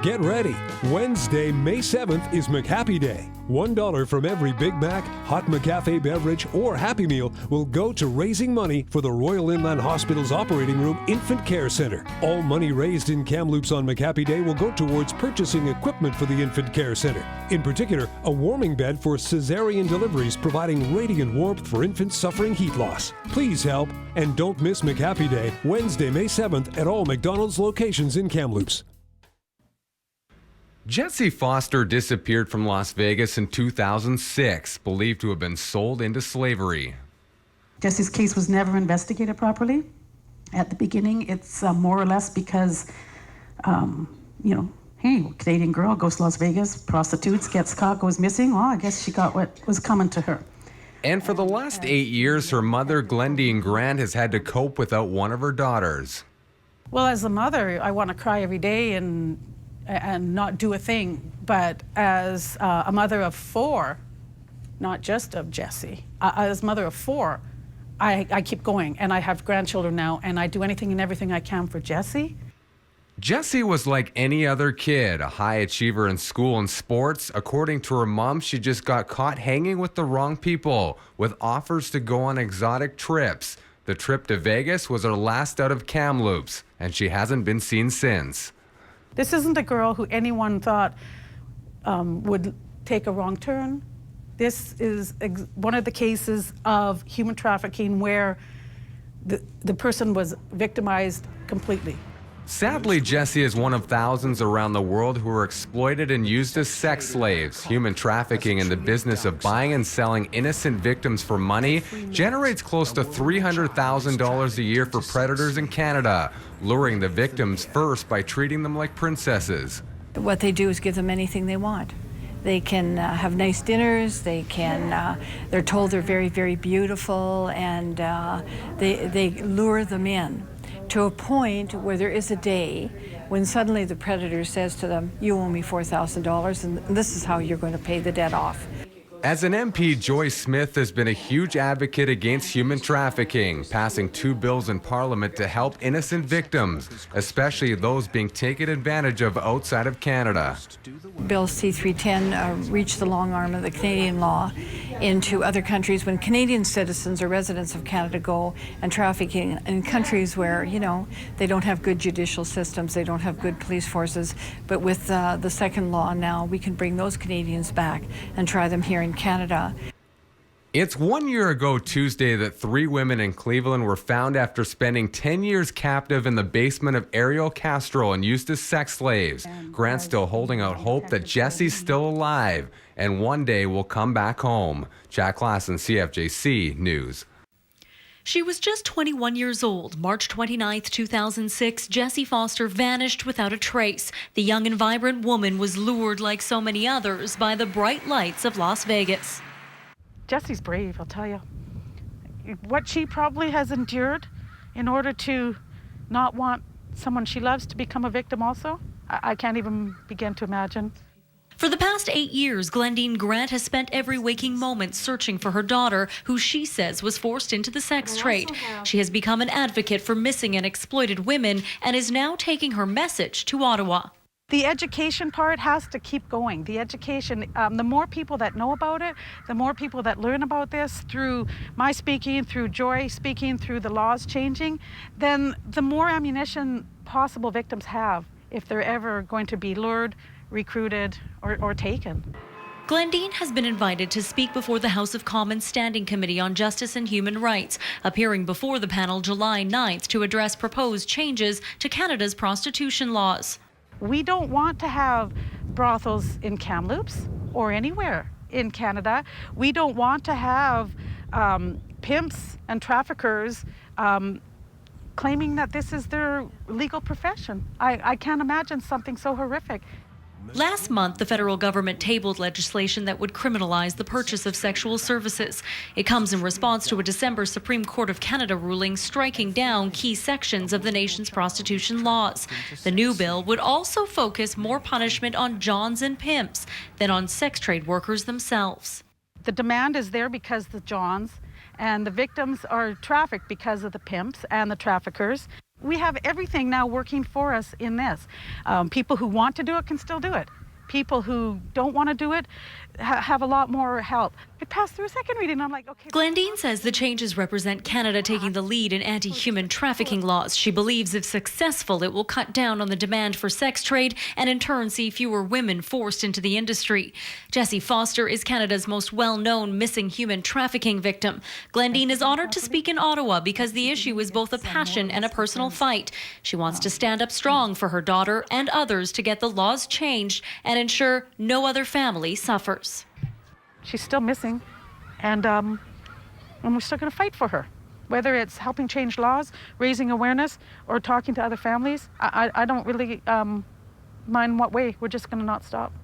Get ready. Wednesday, May 7th is McHappy Day. $1 from every Big Mac, hot McCafe beverage, or Happy Meal will go to raising money for the Royal Inland Hospital's Operating Room Infant Care Center. All money raised in Kamloops on McHappy Day will go towards purchasing equipment for the Infant Care Center. In particular, a warming bed for cesarean deliveries providing radiant warmth for infants suffering heat loss. Please help, and don't miss McHappy Day, Wednesday, May 7th at all McDonald's locations in Kamloops. Jessie Foster disappeared from Las Vegas in 2006, believed to have been sold into slavery. Jessie's case was never investigated properly. At the beginning, it's more or less because, hey, Canadian girl goes to Las Vegas, prostitutes, gets caught, goes missing. Well, I guess she got what was coming to her. And for the last 8 years, her mother, Glendine Grant, has had to cope without one of her daughters. Well, as a mother, I want to cry every day and not do a thing. But as a mother of 4, not just of Jessie, as a mother of 4, I keep going, and I have grandchildren now, and I do anything and everything I can for Jessie. Jessie was like any other kid, a high achiever in school and sports. According to her mom, she just got caught hanging with the wrong people, with offers to go on exotic trips. The trip to Vegas was her last out of Kamloops, and she hasn't been seen since. This isn't a girl who anyone thought would take a wrong turn. This is one of the cases of human trafficking where the person was victimized completely. Sadly, Jessie is one of thousands around the world who are exploited and used as sex slaves. Human trafficking and the business of buying and selling innocent victims for money generates close to $300,000 a year for predators in Canada, luring the victims first by treating them like princesses. What they do is give them anything they want. They can have nice dinners, they're told they're very, very beautiful, and they lure them in to a point where there is a day when suddenly the predator says to them, you owe me $4,000 and this is how you're going to pay the debt off. As an MP, Joyce Smith has been a huge advocate against human trafficking, passing 2 bills in Parliament to help innocent victims, especially those being taken advantage of outside of Canada. Bill C-310 reached the long arm of the Canadian law into other countries when Canadian citizens or residents of Canada go and trafficking in countries where, they don't have good judicial systems, they don't have good police forces. But with the second law now, we can bring those Canadians back and try them here in Canada. It's 1 year ago Tuesday that 3 women in Cleveland were found after spending 10 years captive in the basement of Ariel Castro and used as sex slaves. Grant's still holding out hope that Jessie's still alive and one day will come back home. Jack Klassen, CFJC News. She was just 21 years old. March 29, 2006, Jessie Foster vanished without a trace. The young and vibrant woman was lured, like so many others, by the bright lights of Las Vegas. Jessie's brave, I'll tell you. What she probably has endured in order to not want someone she loves to become a victim also, I can't even begin to imagine. For the past 8 years, Glendine Grant has spent every waking moment searching for her daughter, who she says was forced into the sex trade. She has become an advocate for missing and exploited women and is now taking her message to Ottawa. The education part has to keep going. The education, the more people that know about it, the more people that learn about this through my speaking, through Joy speaking, through the laws changing, then the more ammunition possible victims have if they're ever going to be lured, recruited, or taken. Glendine has been invited to speak before the House of Commons Standing Committee on Justice and Human Rights, appearing before the panel July 9th to address proposed changes to Canada's prostitution laws. We don't want to have brothels in Kamloops or anywhere in Canada. We don't want to have pimps and traffickers claiming that this is their legal profession. I can't imagine something so horrific. Last month, the federal government tabled legislation that would criminalize the purchase of sexual services. It comes in response to a December Supreme Court of Canada ruling striking down key sections of the nation's prostitution laws. The new bill would also focus more punishment on johns and pimps than on sex trade workers themselves. The demand is there because the johns and the victims are trafficked because of the pimps and the traffickers. We have everything now working for us in this. People who want to do it can still do it. People who don't want to do it have a lot more help. It passed through a second reading. I'm like, okay. Glandine says the changes represent Canada taking the lead in anti-human trafficking laws. She believes if successful, it will cut down on the demand for sex trade and in turn see fewer women forced into the industry. Jessie Foster is Canada's most well-known missing human trafficking victim. Glandine is honored to speak in Ottawa because the issue is both a passion and a personal fight. She wants to stand up strong for her daughter and others to get the laws changed and ensure no other family suffers. She's still missing, and we're still going to fight for her. Whether it's helping change laws, raising awareness, or talking to other families, I don't really mind what way. We're just going to not stop.